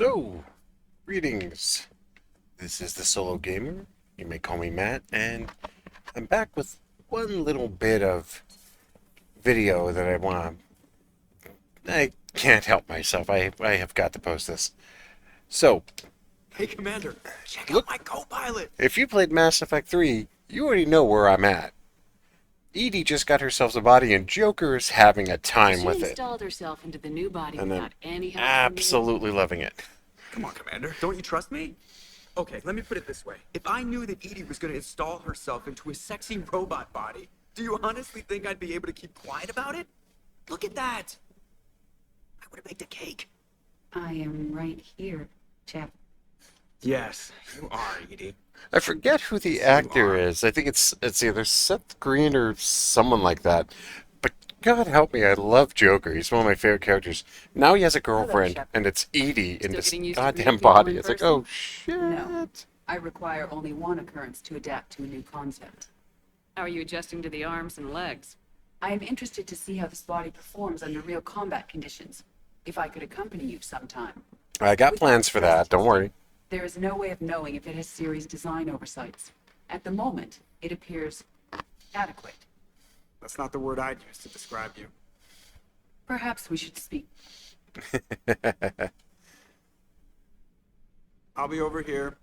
So, greetings. This is the Solo Gamer. You may call me Matt, and I'm back with one little bit of video that I want. I can't help myself. I have got to post this. So, Hey, Commander, check look, out my co-pilot. if you played Mass Effect 3, you already know where I'm at. Edie just got herself a body, and Joker is having a time She with it. installed herself into the new body And I'm without any help absolutely loving it. Come on, Commander, don't you trust me? Okay, let me put it this way. If I knew that Edie was going to install herself into a sexy robot body, do you honestly think I'd be able to keep quiet about it? Look at that. I would have baked a cake. I am right here, chap. Yes, you are, Edie. I forget who the actor is. I think it's either Seth Green or someone like that. But God help me, I love Joker. He's one of my favorite characters. Now he has a girlfriend, Shepard. and it's Edie in Still this getting used to goddamn greeting people body. in It's like, person? oh shit. No. I require only one occurrence to adapt to a new concept. How are you adjusting to the arms and legs? I am interested to see how this body performs under real combat conditions. If I could accompany you sometime. I got plans for that. Don't worry. There is no way of knowing if it has serious design oversights. At the moment, it appears adequate. That's not the word I'd use to describe you. Perhaps we should speak. I'll be over here,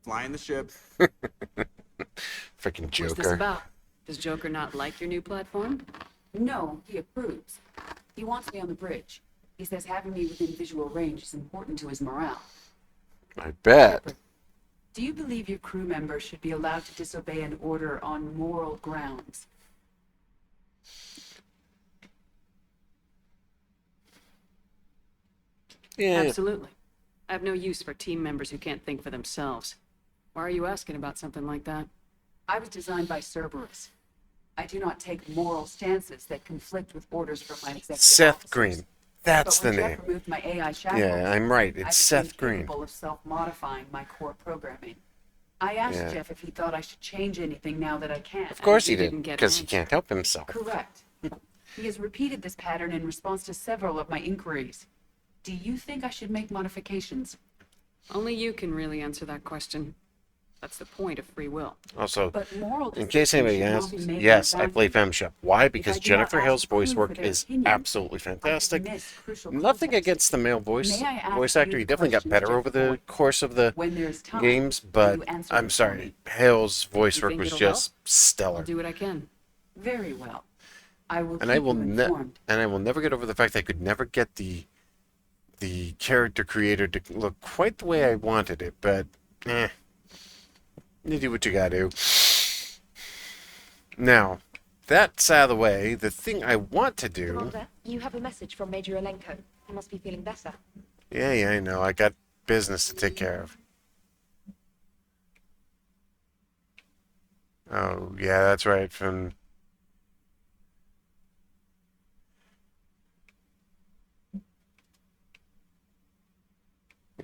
flying the ship. Freaking What's this Joker. about? Does Joker not like your new platform? No, he approves. He wants me on the bridge. He says having me within visual range is important to his morale. I bet. Do you believe your crew members should be allowed to disobey an order on moral grounds? Yeah. Absolutely. I have no use for team members who can't think for themselves. Why are you asking about something like that? I was designed by Cerberus. I do not take moral stances that conflict with orders from my executive Seth officers. Green. That's But the when name. Jeff removed my AI shackles, Yeah, I'm right. I It's became Seth Green. capable of self-modifying my core programming. I asked Yeah. Jeff if he thought I should change anything now that I can. Of course he and did, didn't get because he an can't help himself. Correct. He has repeated this pattern in response to several of my inquiries. Do you think I should make modifications? Only you can really answer that question. That's the point of free will. Also, But moral in case decisions anybody should not asks, be made in yes, I vacuum. play FemShep. Why? If I Because do not Jennifer ask Hale's the crew voice for work their is opinion, absolutely I could fantastic. miss crucial Nothing context. against the male voice May I ask voice you actor. the He definitely got question better Jeff over the avoided? course of the When there's time, games, will but you answer I'm it for sorry, me? Hale's voice You work think was it'll just I'll stellar. do what I can. Very well. I will And keep I will you informed. never get over the fact that I could never get the character creator to look quite the way I wanted it, but you do what you gotta do. Now, that's out of the way. The thing I want to do... Commander, you have a message from Major Alenko. He must be feeling better. Yeah, I know. I got business to take care of. Oh, yeah, that's right. From...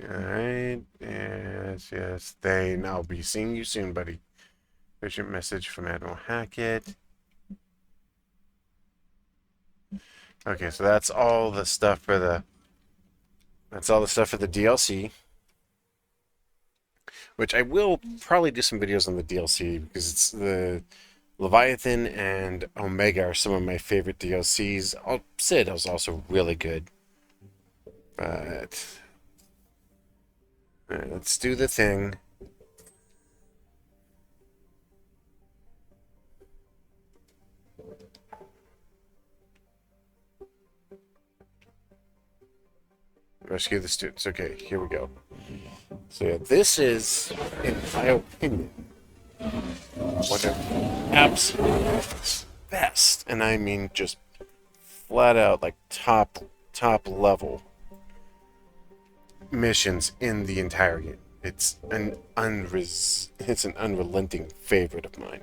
Alright. Yes. I'll be seeing you soon, buddy. Urgent message from Admiral Hackett. Okay, so that's all the stuff for the... That's all the stuff for the DLC. Which I will probably do some videos on the DLC, because it's the Leviathan and Omega are some of my favorite DLCs. Citadel's is also really good. But... Alright, let's do the thing. Rescue the students. Okay, here we go. So yeah, this is, in my opinion, one of the absolute best, and I mean just flat out like top level missions in the entire game. It's an unrelenting favorite of mine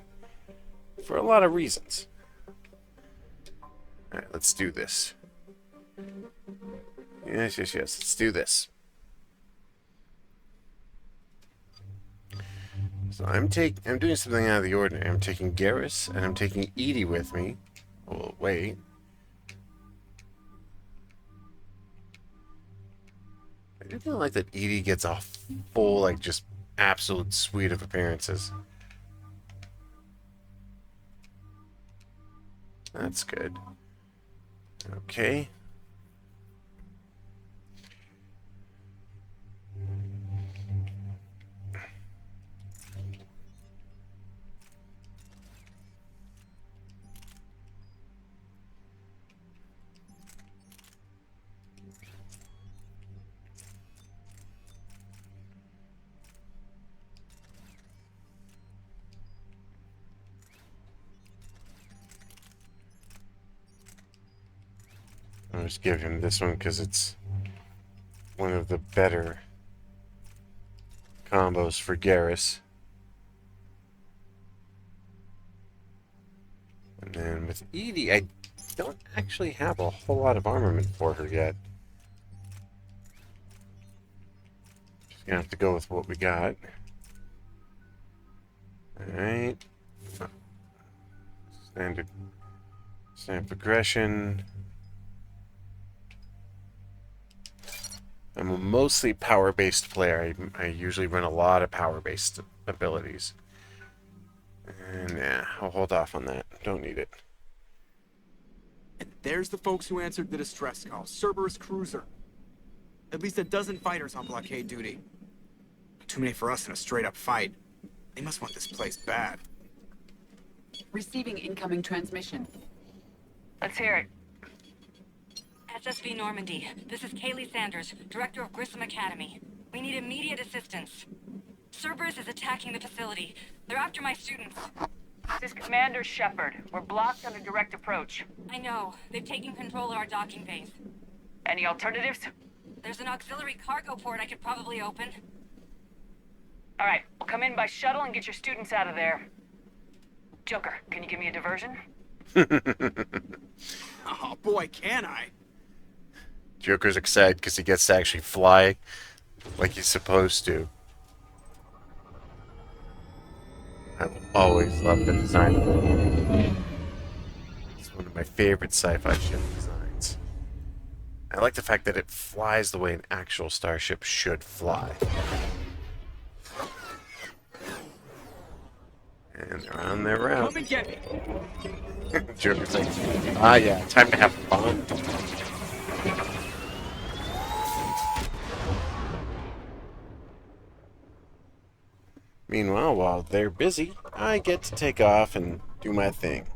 for a lot of reasons. All right, let's do this. Yes. Let's do this. So I'm doing something out of the ordinary. I'm taking Garrus and I'm taking Edie with me. Oh, wait. I do feel like that Edie gets a full, like, just absolute suite of appearances. That's good. Okay. I'll just give him this one because it's one of the better combos for Garrus. And then with Edie, I don't actually have a whole lot of armament for her yet. Just gonna have to go with what we got. Alright. Standard progression. I'm a mostly power-based player. I usually run a lot of power-based abilities. And yeah, I'll hold off on that. Don't need it. And there's the folks who answered the distress call. Cerberus cruiser. At least a dozen fighters on blockade duty. Too many for us in a straight-up fight. They must want this place bad. Receiving incoming transmission. Let's hear it. SSV Normandy. This is Kaylee Sanders, Director of Grissom Academy. We need immediate assistance. Cerberus is attacking the facility. They're after my students. This is Commander Shepard. We're blocked on a direct approach. I know. They've taken control of our docking base. Any alternatives? There's an auxiliary cargo port I could probably open. All right, we'll come in by shuttle and get your students out of there. Joker, can you give me a diversion? Oh boy, can I? Joker's excited because he gets to actually fly like he's supposed to. I've always loved the design of it. It's one of my favorite sci-fi ship designs. I like the fact that it flies the way an actual starship should fly. And they're on their route. Come and get me. Joker's like, ah yeah, time to have fun. Meanwhile, while they're busy, I get to take off and do my thing.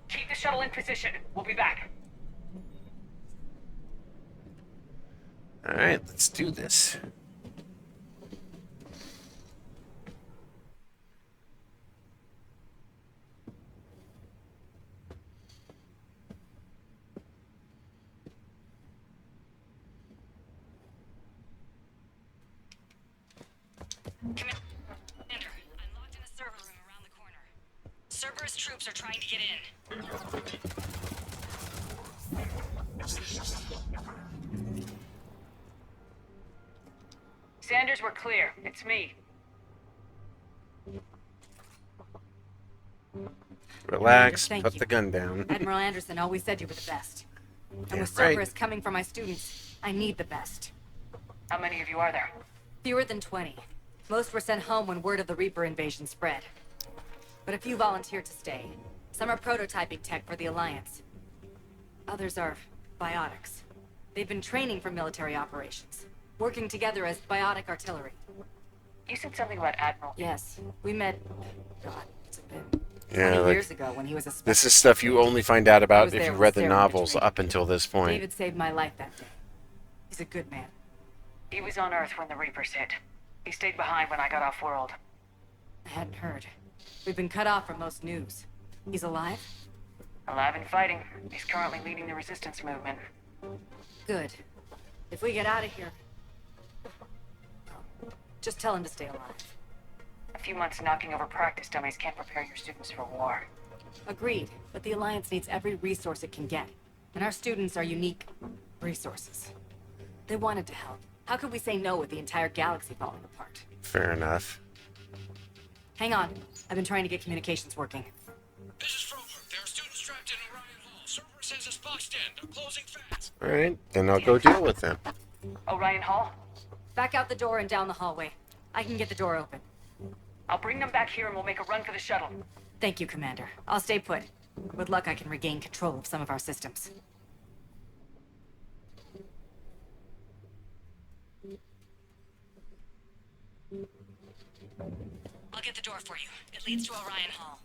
Keep the shuttle in position. We'll be back. Alright, let's do this. Commander, I'm locked in the server room around the corner. Cerberus troops are trying to get in. Sanders, we're clear. It's me. Relax, Thank put you. the gun down. Admiral Anderson always said you were the best. And Yeah, with right. Cerberus coming for my students, I need the best. How many of you are there? Fewer than 20. Most were sent home when word of the Reaper invasion spread. But a few volunteered to stay. Some are prototyping tech for the Alliance. Others are biotics. They've been training for military operations, working together as biotic artillery. You said something about Admiral. Yes, we met... God, it's been Yeah, 20 like, years ago when he was a special. this is stuff you only find out I about was if there you when read the Sarah novels betrayed up until this point. David saved my life that day. He's a good man. He was on Earth when the Reapers hit. He stayed behind when I got off-world. I hadn't heard. We've been cut off from most news. He's alive? Alive and fighting. He's currently leading the resistance movement. Good. If we get out of here... just tell him to stay alive. A few months knocking over practice dummies can't prepare your students for war. Agreed, but the Alliance needs every resource it can get. And our students are unique resources. They wanted to help. How could we say no with the entire galaxy falling apart? Fair enough. Hang on. I've been trying to get communications working. This is Froberg. There are students trapped in Orion Hall. Cerberus has a spy Alright, then I'll go deal with them. Orion Hall? Back out the door and down the hallway. I can get the door open. I'll bring them back here and we'll make a run for the shuttle. Thank you, Commander. I'll stay put. With luck, I can regain control of some of our systems. I'll get the door for you. It leads to Orion Hall.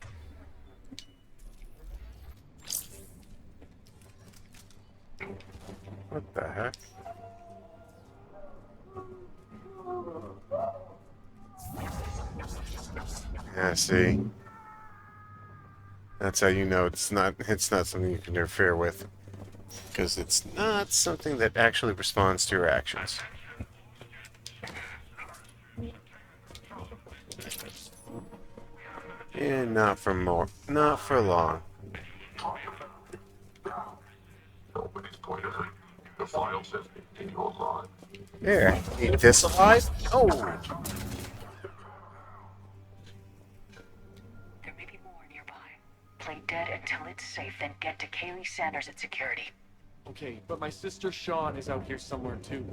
What the heck? Yeah, see. That's how you know it's not something you can interfere with. Because it's not something that actually responds to your actions. And not for long. There, need this alive? Oh! There may be more nearby. Play dead until it's safe, then get to Kaylee Sanders at security. Okay, but my sister Sean is out here somewhere too.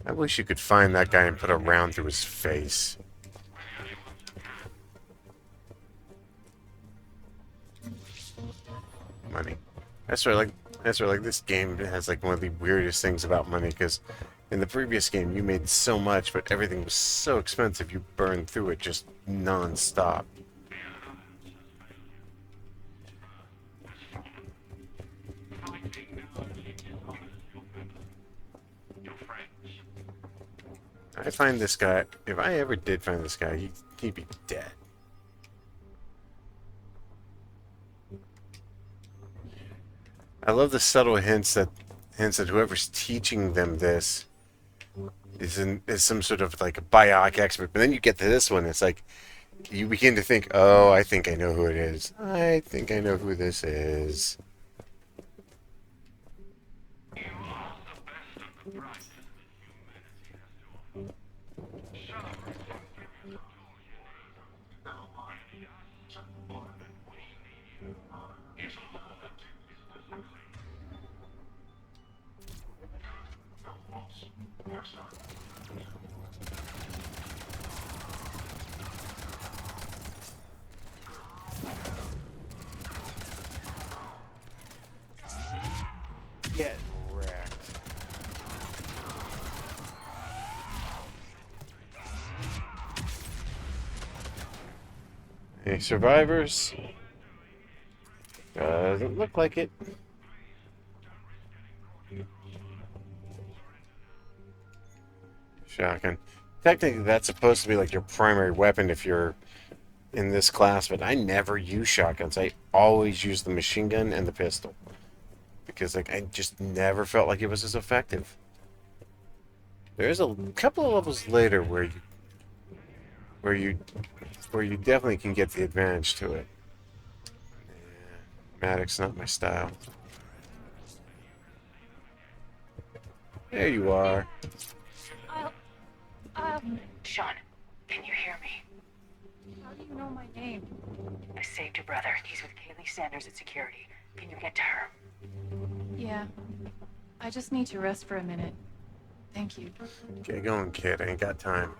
I wish you could find that guy and put a round through his face. Money. That's why this game has like one of the weirdest things about money, because in the previous game you made so much, but everything was so expensive you burned through it just non-stop. I find this guy, if I ever did find this guy, he'd be dead. I love the subtle hints that whoever's teaching them this is some sort of like a biotic expert. But then you get to this one, it's like you begin to think, oh, I think I know who it is. I think I know who this is. Get wrecked. Any survivors? Doesn't look like it. Shotgun. Technically, that's supposed to be like your primary weapon if you're in this class, but I never use shotguns. I always use the machine gun and the pistol. Because like I just never felt like it was as effective. There's a couple of levels later where you definitely can get the advantage to it. Yeah, Maddox's not my style. There you are. Sean, can you hear me? How do you know my name? I saved your brother. He's with Kaylee Sanders at security. Can you get to her? Yeah. I just need to rest for a minute. Thank you. Get going, kid. I ain't got time.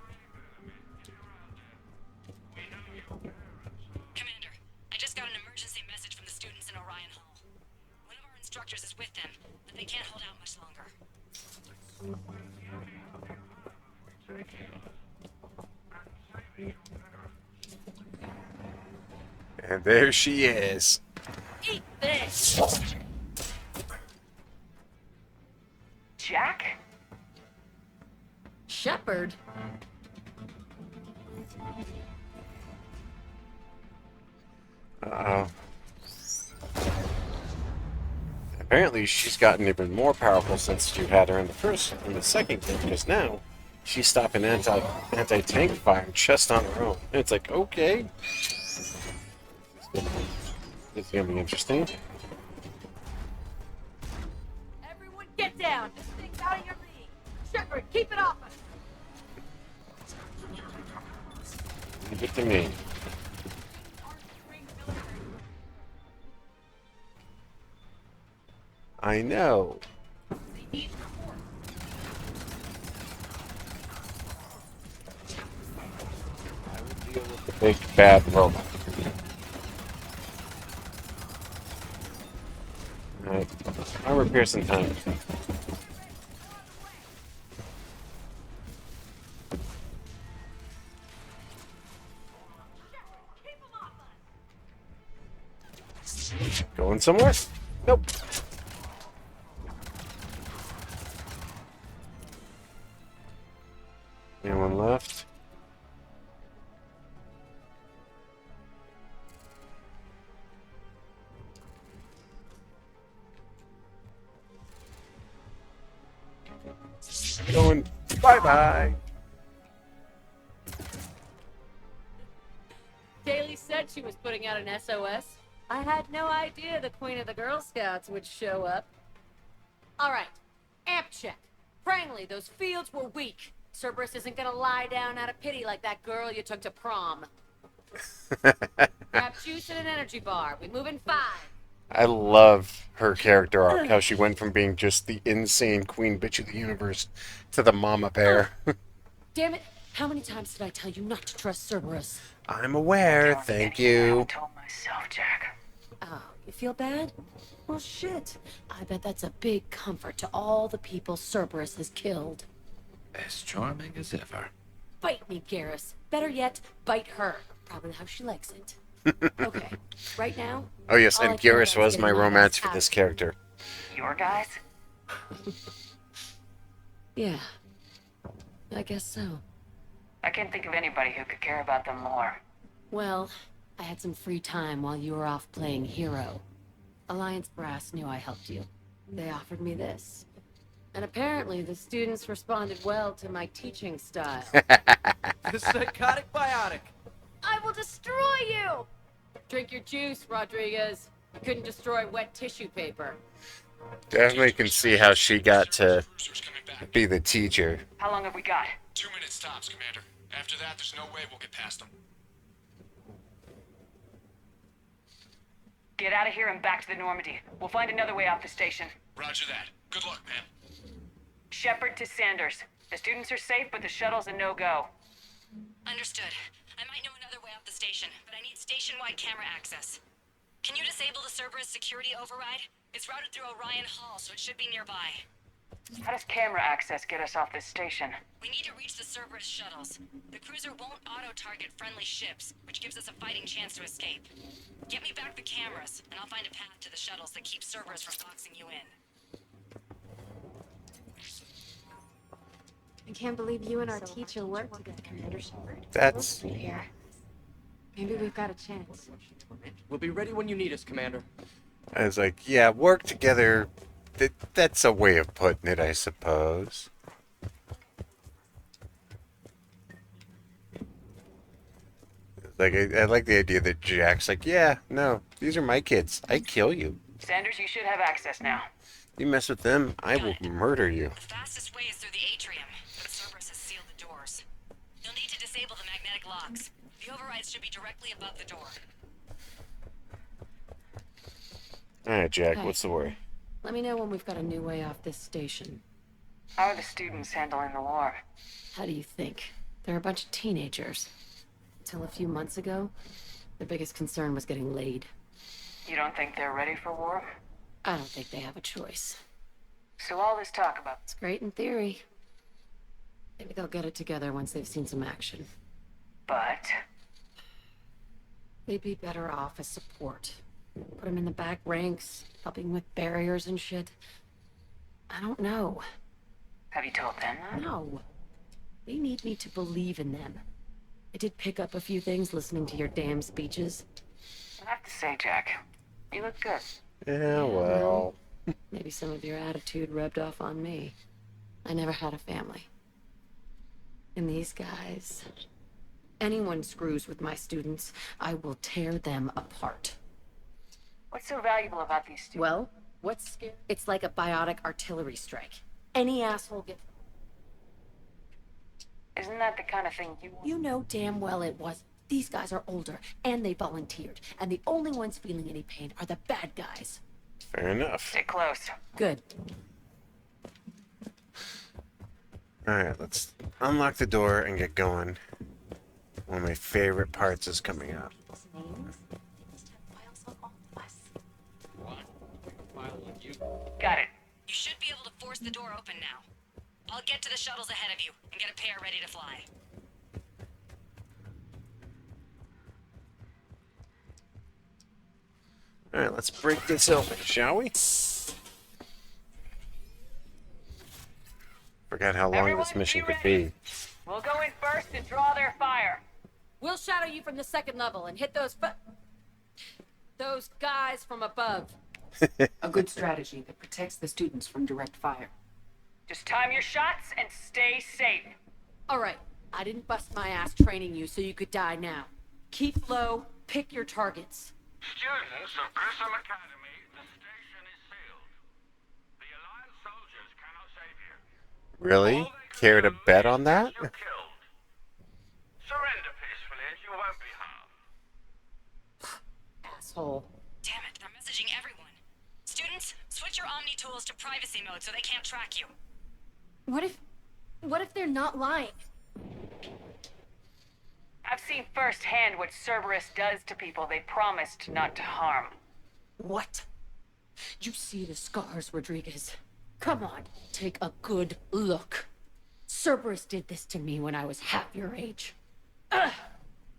Commander, I just got an emergency message from the students in Orion Hall. One of our instructors is with them, but they can't hold out much longer. And there she is. Eat this! Jack? Shepherd? Uh-oh. Apparently she's gotten even more powerful since you had her in the second game, because now she's stopping anti-tank fire just on her own. And it's like, okay. This is gonna be interesting. Everyone get down! This thing's out of your league! Shepard, keep it off us! Leave it to me. I know. I would deal with the big bad robot. Alright. Armor piercing time. Going somewhere? Nope. Anyone left? Going bye-bye. Daly said she was putting out an SOS. I had no idea the Queen of the Girl Scouts would show up. All right, amp check. Frankly, those fields were weak. Cerberus isn't gonna lie down out of pity like that girl you took to prom. Grab juice and an energy bar. We move in 5. I love her character arc, how she went from being just the insane queen bitch of the universe to the mama bear. Damn it! How many times did I tell you not to trust Cerberus? I'm aware, thank you. I told myself, Jack. Oh, you feel bad? Well, shit. I bet that's a big comfort to all the people Cerberus has killed. As charming as ever. Bite me, Garrus. Better yet, bite her. Probably how she likes it. Okay, right now... Oh yes, all and I care Garrus about is was my getting romance ass for out this of here. character. Your guys? Yeah. I guess so. I can't think of anybody who could care about them more. Well, I had some free time while you were off playing hero. Alliance Brass knew I helped you. They offered me this. And apparently the students responded well to my teaching style. The psychotic biotic. I will destroy you! Drink your juice, Rodriguez. You couldn't destroy wet tissue paper. Definitely can see how she got to be the teacher. How long have we got? 2 minutes tops, Commander. After that, there's no way we'll get past them. Get out of here and back to the Normandy. We'll find another way off the station. Roger that. Good luck, man. Shepard to Sanders. The students are safe, but the shuttle's a no-go. Understood. I might know another way off the station, but I need station-wide camera access. Can you disable the Cerberus security override? It's routed through Orion Hall, so it should be nearby. How does camera access get us off this station? We need to reach the Cerberus shuttles. The cruiser won't auto-target friendly ships, which gives us a fighting chance to escape. Get me back the cameras, and I'll find a path to the shuttles that keeps Cerberus from boxing you in. I can't believe you and our teacher worked together, Commander Shepard. That's... Here. Maybe we've got a chance. We'll be ready when you need us, Commander. I was like, yeah, work together. That's a way of putting it, I suppose. Like, I like the idea that Jack's like, yeah, no, these are my kids. I kill you. Sanders, you should have access now. You mess with them, I will murder you. The fastest way is through the atrium, but Cerberus has sealed the doors. You'll need to disable the magnetic locks. The overrides should be directly above the door. Alright, Jack, Hey. what's the worry? Let me know when we've got a new way off this station. How are the students handling the war? How do you think? They're a bunch of teenagers. Until a few months ago, their biggest concern was getting laid. You don't think they're ready for war? I don't think they have a choice. So all this talk about... It's great in theory. Maybe they'll get it together once they've seen some action. But... They'd be better off as support. Put them in the back ranks, helping with barriers and shit. I don't know. Have you told them that? No. They need me to believe in them. I did pick up a few things listening to your damn speeches. I have to say, Jack, you look good. Yeah, well... Maybe some of your attitude rubbed off on me. I never had a family. And these guys... Anyone screws with my students, I will tear them apart. What's so valuable about these students? Well, what's scary? It's like a biotic artillery strike. Any asshole gets... Isn't that the kind of thing you want? You know damn well it was. These guys are older, and they volunteered, and the only ones feeling any pain are the bad guys. Fair enough. Stay close. Good. Alright, let's unlock the door and get going. One of my favorite parts is coming up. Got it. You should be able to force the door open now. I'll get to the shuttles ahead of you and get a pair ready to fly. Alright, let's break this open, shall we? Forgot how long Everyone this mission be could ready. be. We'll go in first and draw their fire. We'll shadow you from the second level and hit those guys from above. A good strategy that protects the students from direct fire. Just time your shots and stay safe. All right, I didn't bust my ass training you so you could die now. Keep low, pick your targets. Students of Grissom Academy, the station is sealed. The Alliance soldiers cannot save you. Really? Care to bet on that? You're killed. Surrender peacefully and you won't be harmed. Asshole. Damn it, they're messaging everyone. Students, switch your Omni tools to privacy mode so they can't track you. What if they're not lying? I've seen firsthand what Cerberus does to people they promised not to harm. What? You see the scars, Rodriguez. Come on, take a good look. Cerberus did this to me when I was half your age. Ugh.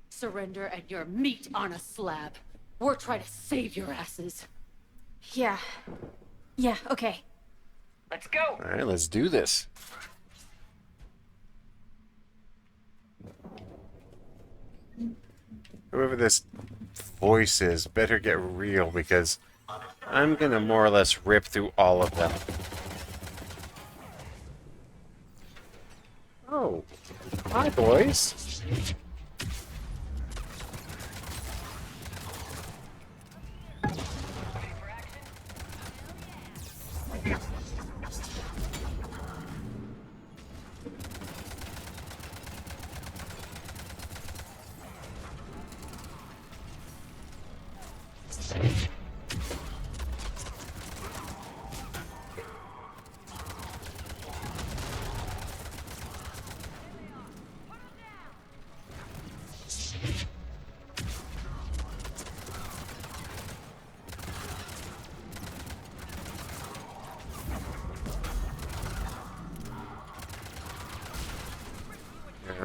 Surrender and you're meat on a slab. We're trying to save your asses. Yeah. Yeah, okay. Let's go. Alright, let's do this. Whoever this voice is, better get real because I'm gonna more or less rip through all of them. Oh, hi boys.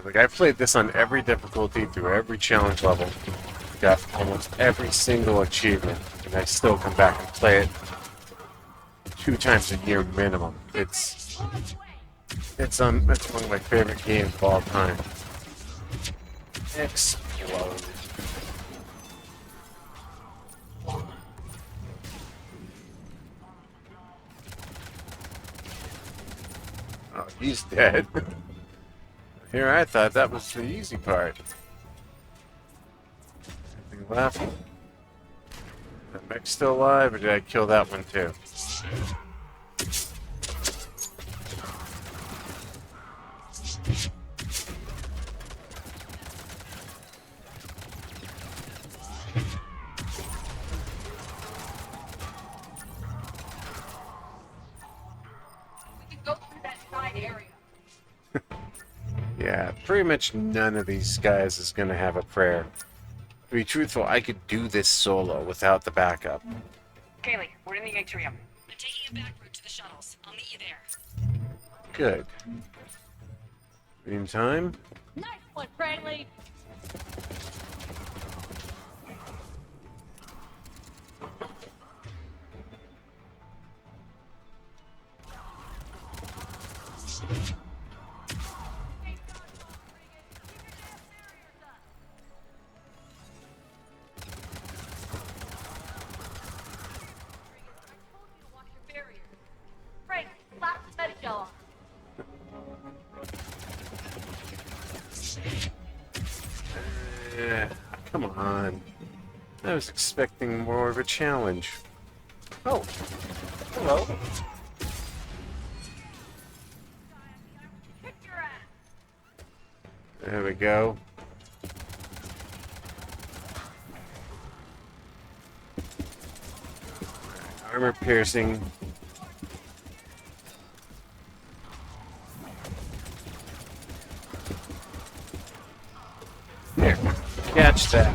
Like I've played this on every difficulty through every challenge level, got almost every single achievement, and I still come back and play it 2 times a year minimum. It's one of my favorite games of all time. Explode. Oh, he's dead. Here, I thought that was the easy part. Anything left? That mech's still alive, or did I kill that one too? We can go through that side area. Yeah, pretty much none of these guys is gonna have a prayer. To be truthful, I could do this solo without the backup. Kaylee, we're in the atrium. I'm taking a back route to the shuttles. I'll meet you there. Good. Meantime, Nice one, friendly. Frank, slap the Metagel on. come on. I was expecting more of a challenge. Oh, hello. There we go. Armor piercing. Here, catch that.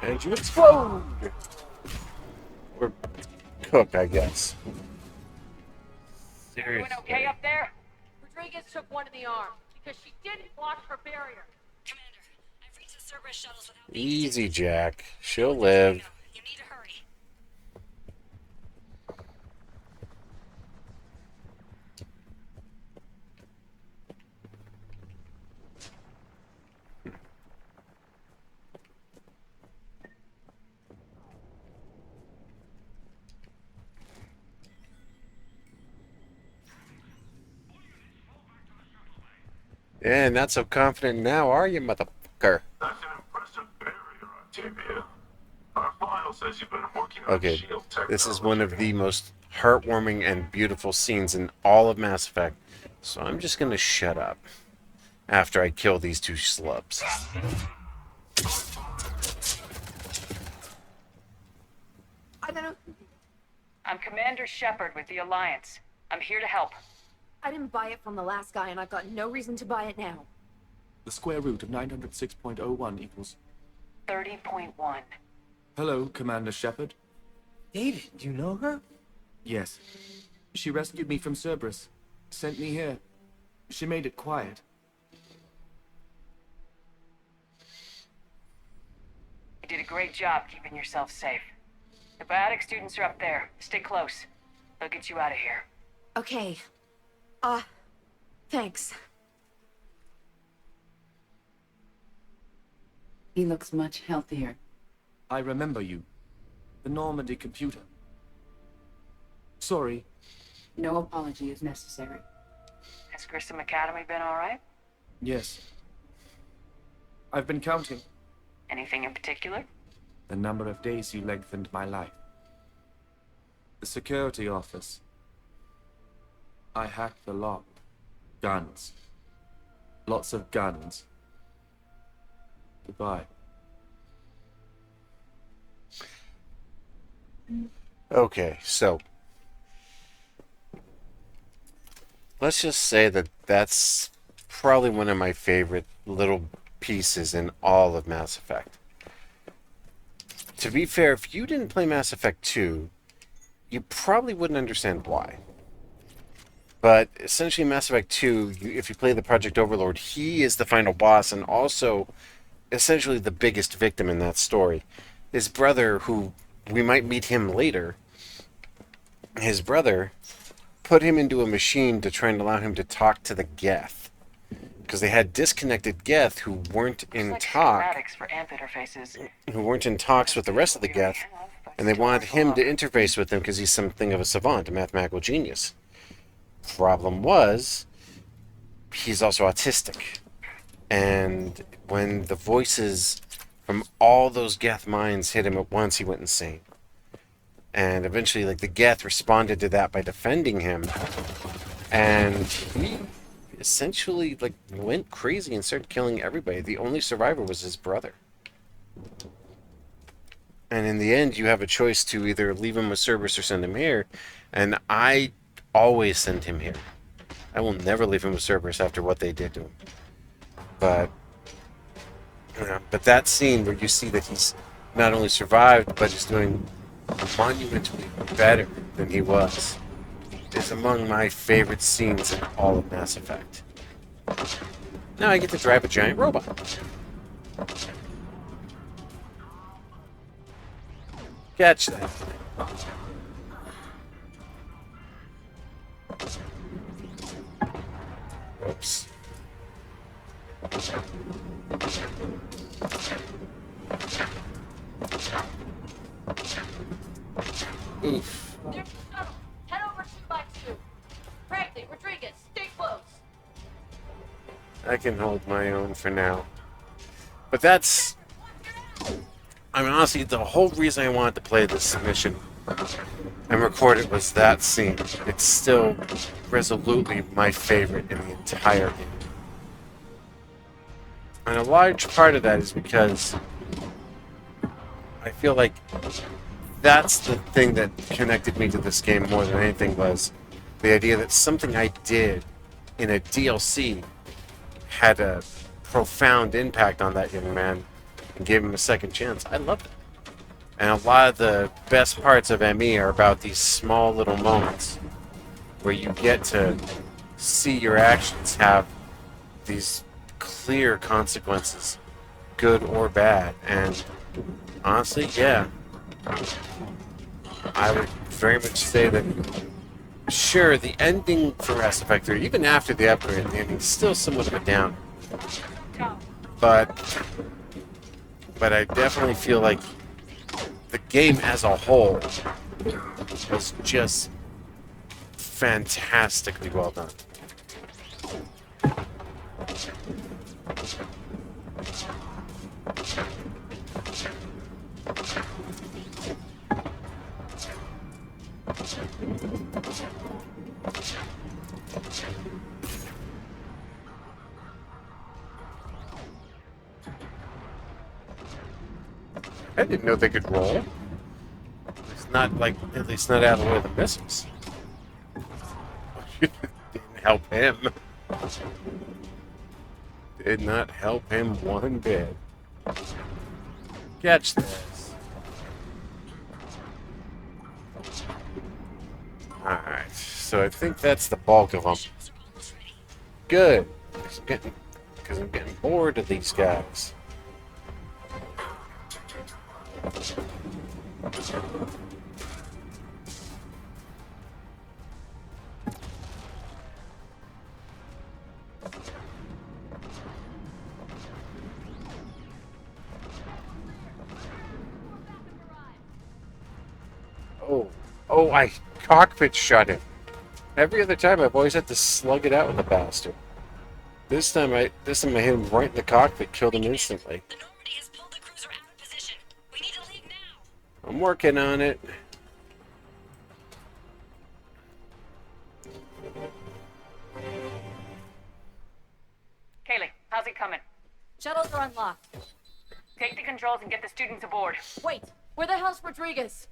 And you explode! Or cook, I guess. Everyone Seriously. okay up there? Rodriguez took one in the arm because she didn't block her barrier. Commander, I've reached the Cerberus shuttles without being Easy, detected. Jack. She'll live. You need to hurry. Yeah, not so confident now, are you, motherfucker? That's an impressive barrier, Octavia. Our file says you've been working on Okay, shield technology. this is one of the most heartwarming and beautiful scenes in all of Mass Effect, so I'm just gonna shut up after I kill these two slubs. I'm Commander Shepard with the Alliance. I'm here to help. I didn't buy it from the last guy, and I've got no reason to buy it now. The square root of 906.01 equals... 30.1. Hello, Commander Shepard. David, do you know her? Yes. She rescued me from Cerberus. Sent me here. She made it quiet. You did a great job keeping yourself safe. The biotic students are up there. Stay close. They'll get you out of here. Okay. Thanks. He looks much healthier. I remember you. The Normandy computer. Sorry. No apology is necessary. Has Grissom Academy been all right? Yes. I've been counting Anything in particular? the number of days you lengthened my life. The security office. I hacked the lock. Guns. Lots of guns. Goodbye. Okay, so let's just say that that's probably one of my favorite little pieces in all of Mass Effect. To be fair, if you didn't play Mass Effect 2, you probably wouldn't understand why. But essentially, Mass Effect 2, if you play the Project Overlord, he is the final boss and also essentially the biggest victim in that story. His brother, who we might meet him later, his brother put him into a machine to try and allow him to talk to the Geth. Because they had disconnected Geth who weren't in Like talk, schematics for amp interfaces. who weren't in talks with the rest of the Geth, and they wanted him to interface with them because he's something of a savant, a mathematical genius. Problem was, he's also autistic. And when the voices from all those Geth minds hit him at once, he went insane. And eventually, like, the Geth responded to that by defending him. And he essentially, like, went crazy and started killing everybody. The only survivor was his brother. And in the end, you have a choice to either leave him with Cerberus or send him here. And I always send him here. I will never leave him with Cerberus after what they did to him. But that scene where you see that he's not only survived, but he's doing monumentally better than he was, is among my favorite scenes in all of Mass Effect. Now I get to drive a giant robot. Catch that. Oops. Oof. There's the shuttle. Head over 2x2. Franklin, Rodriguez, stay close. I can hold my own for now. But that's... I mean, honestly, the whole reason I wanted to play this mission and record it was that scene. It's still resolutely my favorite in the entire game. And a large part of that is because I feel like that's the thing that connected me to this game more than anything was the idea that something I did in a DLC had a profound impact on that young man and gave him a second chance. I loved it. And a lot of the best parts of ME are about these small little moments where you get to see your actions have these clear consequences, good or bad. And honestly, yeah, I would very much say that, sure, the ending for Mass Effect 3, even after the upgrade, the ending is still somewhat of a down. But I definitely feel like the game as a whole was just fantastically well done. I didn't know they could roll. It's not like, at least not out of the way of the missiles. Didn't help him. Did not help him one bit. Catch this. Alright, so I think that's the bulk of them. Good. Because I'm getting bored of these guys. I cockpit shot him. Every other time I've always had to slug it out with the bastard. This time I hit him right in the cockpit, killed him instantly. The Normandy has pulled the cruiser out of position. We need to leave now. I'm working on it. Kaylee, how's it coming? Shuttles are unlocked. Take the controls and get the students aboard. Wait, where the hell's Rodriguez?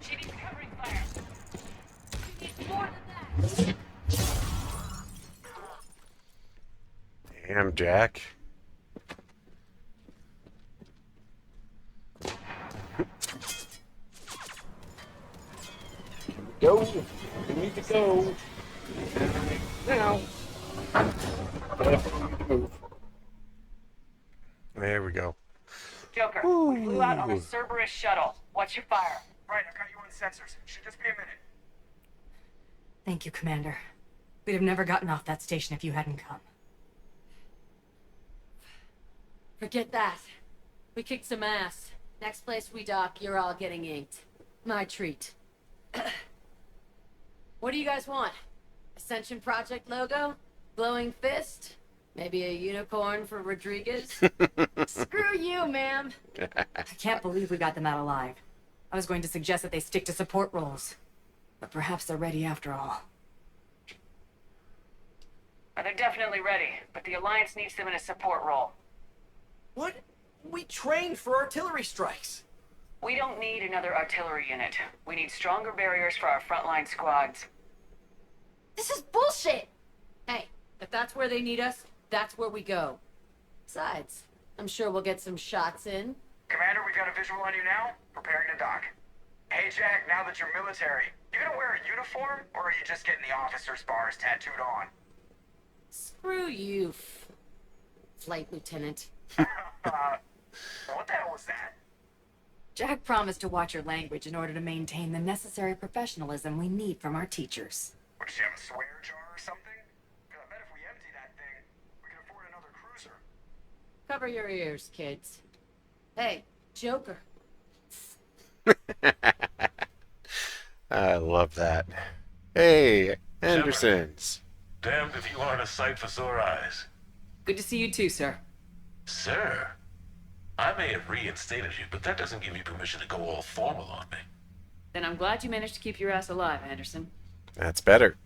She needs covering fire. She needs more than that. Damn, Jack. Go. We need to go. Now. Definitely need to move. There we go. Joker, we flew out on the Cerberus shuttle. What's your fire? Right, I got you on sensors. Should just be a minute. Thank you, Commander. We'd have never gotten off that station if you hadn't come. Forget that. We kicked some ass. Next place we dock, you're all getting inked. My treat. What do you guys want? Ascension Project logo? Glowing fist? Maybe a unicorn for Rodriguez? Screw you, ma'am. I can't believe we got them out alive. I was going to suggest that they stick to support roles. But perhaps they're ready after all. They're definitely ready, but the Alliance needs them in a support role. What? We trained for artillery strikes. We don't need another artillery unit. We need stronger barriers for our frontline squads. This is bullshit! Hey, if that's where they need us, that's where we go. Besides, I'm sure we'll get some shots in. Commander, we got a visual on you now. Preparing to dock. Hey, Jack, now that you're military, you gonna wear a uniform, or are you just getting the officer's bars tattooed on? Screw you, Flight Lieutenant. What the hell was that? Jack promised to watch your language in order to maintain the necessary professionalism we need from our teachers. What, did you have a swear jar or something? 'Cause I bet if we empty that thing, we can afford another cruiser. Cover your ears, kids. Hey, Joker. I love that. Hey, Andersons. Damned if you aren't a sight for sore eyes. Good to see you too, sir. Sir, I may have reinstated you, but that doesn't give you permission to go all formal on me. Then I'm glad you managed to keep your ass alive, Anderson. That's better.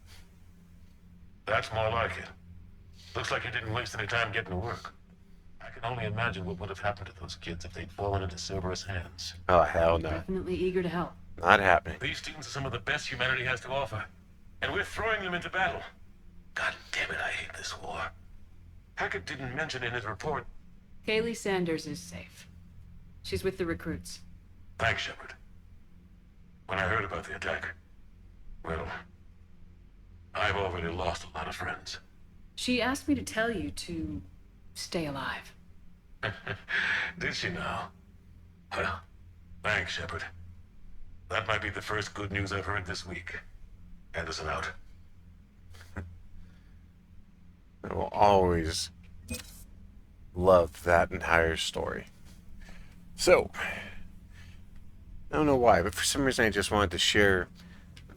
That's more like it. Looks like you didn't waste any time getting to work. I can only imagine what would have happened to those kids if they'd fallen into Cerberus' hands. Oh, hell no. Definitely eager to help. Not happening. These students are some of the best humanity has to offer, and we're throwing them into battle. God damn it, I hate this war. Hackett didn't mention in his report. Kaylee Sanders is safe. She's with the recruits. Thanks, Shepard. When I heard about the attack, well, I've already lost a lot of friends. She asked me to tell you to stay alive. Did she now? Well, thanks, Shepard. That might be the first good news I've heard this week. Anderson out. I will always love that entire story. So, I don't know why, but for some reason I just wanted to share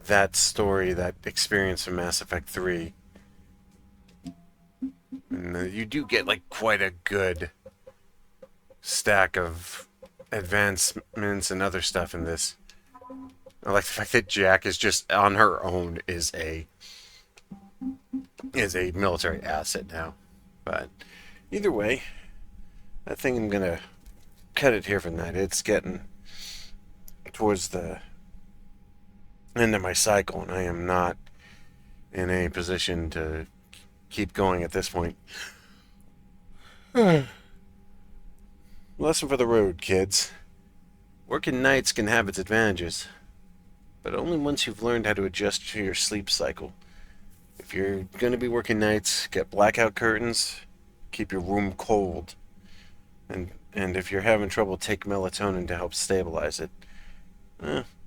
that story, that experience from Mass Effect 3. And you do get like quite a good stack of advancements and other stuff in this. I like the fact that Jack is just on her own is a military asset now. But either way, I think I'm gonna cut it here for tonight. It's getting towards the end of my cycle, and I am not in a position to keep going at this point. Lesson for the road, kids. Working nights can have its advantages, but only once you've learned how to adjust to your sleep cycle. If you're going to be working nights, get blackout curtains, keep your room cold, and if you're having trouble, take melatonin to help stabilize it.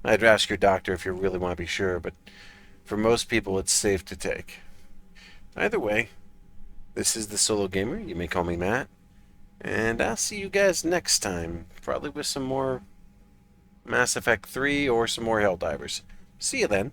I'd ask your doctor if you really want to be sure, but for most people it's safe to take. Either way, this is the Solo Gamer. You may call me Matt, and I'll see you guys next time, probably with some more Mass Effect 3 or some more Helldivers. See you then.